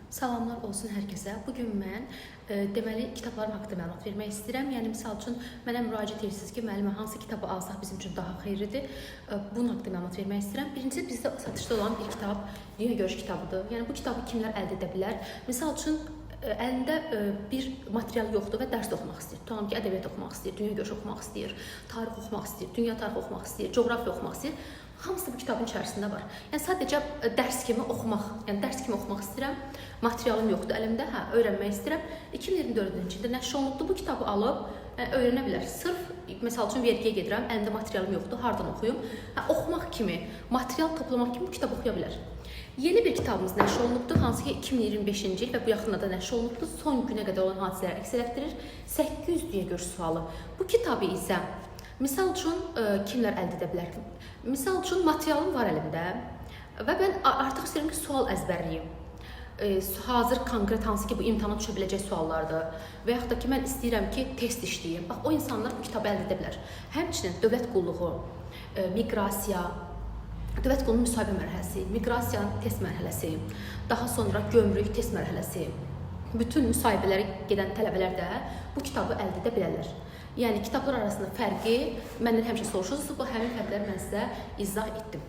Salamlar olsun hər kəsə. Bugün mən deməli kitablarım haqqında məlumat vermək istəyirəm. Yəni misal üçün mənə müraciət edirsiniz ki, müəllimə hansı kitabı alsaq bizim üçün daha xeyirlidir? Bunun haqqında məlumat vermək istəyirəm. Birincisi bizdə satışda olan bir kitab Dünya Görüş kitabıdır. Yəni bu kitabı kimlər əldə edə bilər? Misal üçün əlində bir material yoxdur və dərs oxumaq istəyir. Tutalım ki, ədəbiyyat oxumaq istəyir, dünya görüş oxumaq istəyir, tarix oxumaq istəyir, dünya tarixi oxumaq istəyir, coğrafiya oxumaq istəyir. Hamısı bu kitabın içərisində var. Yəni sadəcə dərs kimi oxumaq istəyirəm. Materialım yoxdur əlimdə. Öyrənmək istəyirəm. 2024-cü ildə nəşr olunubdu. Bu kitabı alıb öyrənə bilər. Sırf məsəl üçün vergiyə gedirəm, əlimdə materialım yoxdur. Hardan oxuyum? Oxumaq kimi, material toplamaq kimi bu kitabı oxuya bilər. Yeni bir kitabımız nəşr olunubdur, hansı ki 2025-ci il və bu yaxınlarda nəşr olunubdur. Son günə qədər olan hadisələri əks etdirir. 800 dünya görüş sualı. Bu kitabı isə misal üçün kimlər əldə edə bilər? Misal üçün materialım var əlimdə və mən artıq istəyirəm ki, sual əzbərləyim. Hazır konkret hansı ki bu imtahana düşə biləcək suallardır və yaxud da ki mən istəyirəm ki test işləyim. Bax o insanlar bu kitabı əldə edə bilər. Həmçinin dövlət qulluğu, miqrasiya, dövlət qulluğunun müsahibə mərhələsi, miqrasiyanın test mərhələsi, daha sonra gömrük test mərhələsi, bütün müsahibələrə gedən tələbələr də bu kitabı əldə edə bilərlər. Yəni kitablar arasında fərqi məndən həmişə soruşursunuz, bu həmin fərqləri mən sizə izah etdim.